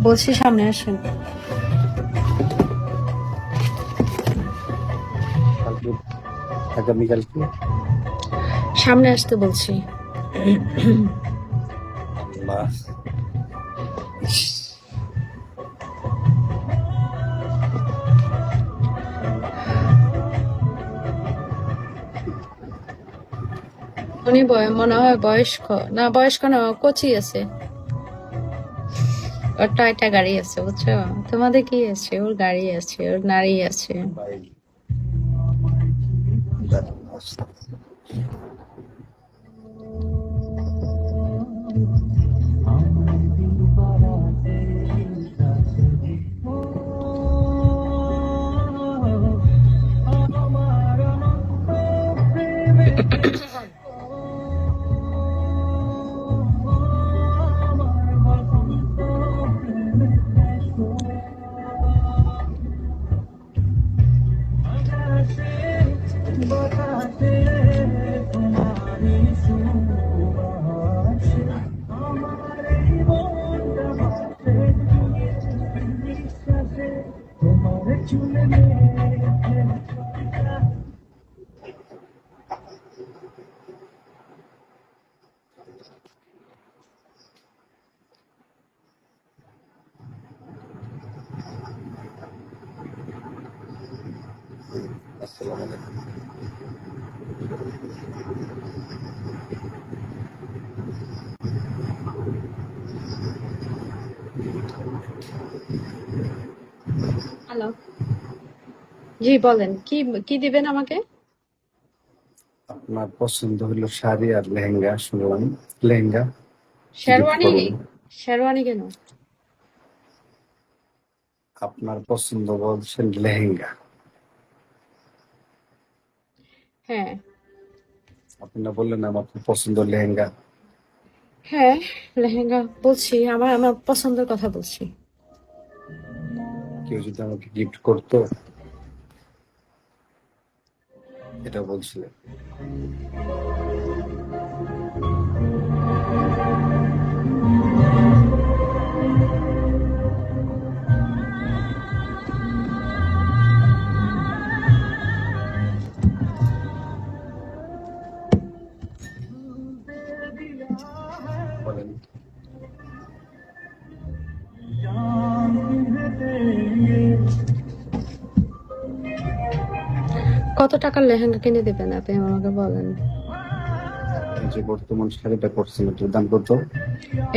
বলছি সামনে আসেন। কালকে আগামীকাল কি? সামনে আসতে বলছি। আল্লাহ, ইস, উনি মনে হয় বয়স্ক, না বয়স্ক না, কোচি আছে। ওর টয়টা গাড়ি আছে, বুঝছো? তোমাদের কি আছে? ওর গাড়ি আছে, ওর নারী আছে। ভাই, দাঁড়ান, আসতে। আসসালামু আলাইকুম। হ্যালো, জি বলেন, কি কি দিবেন আমাকে? আপনার পছন্দ হলো শাড়ি আর লেহেঙ্গা, শুনলাম লেহেঙ্গা গিফট শেরওয়ানি? করবেন। শেরওয়ানি কেন? আপনার পছন্দ বলছেন লেহেঙ্গা, হ্যাঁ। আপনি না বললেন আমার পছন্দ লেহেঙ্গা? হ্যাঁ, লেহেঙ্গা বলছি, আমার আমার পছন্দের কথা বলছি। কেউ যদি আমাকে গিফট করতো, এটা বলছিলেন? বলেন। কত টাকার লেহেঙ্গা কিনে দিবেন আপনি আমাকে বলেন। এই যে বর্তমান শাড়িটা করছেন, এটার দাম কত?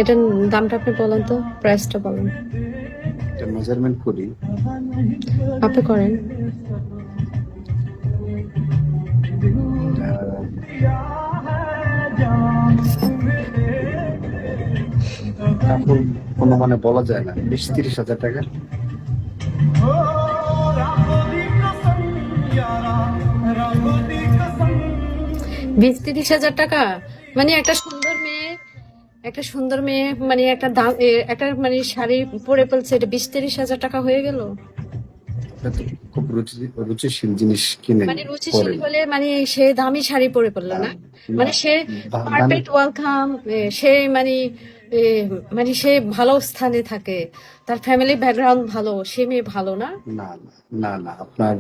এটার দামটা আপনি বলেন তো, প্রাইসটা বলেন। এটা মেজারমেন্ট করি। আপনি করেন। এটা কাপড় কোনো মানে বলা যায় না, 20-30 হাজার টাকা। 20-30 হাজার টাকা? মানে একটা সুন্দর মেয়ে মানে একটা দাম একটা মানে শাড়ি পরে ফেলছে, এটা 20-30 হাজার টাকা হয়ে গেল? এটা তো খুব রুচিশীল জিনিস কিনেন, মানে রুচিশীল পরেন। হলে মানে সে দামি শাড়ি পরে পড়লো না, না? না, মানে সে দামি। পারফেক্ট ওয়েলকাম, সে মানে এ, মানে সে ভালো স্থানে থাকে, তার ফ্যামিলি ব্যাকগ্রাউন্ড ভালো, সে মেয়ে ভালো না? না, না, না, আপনার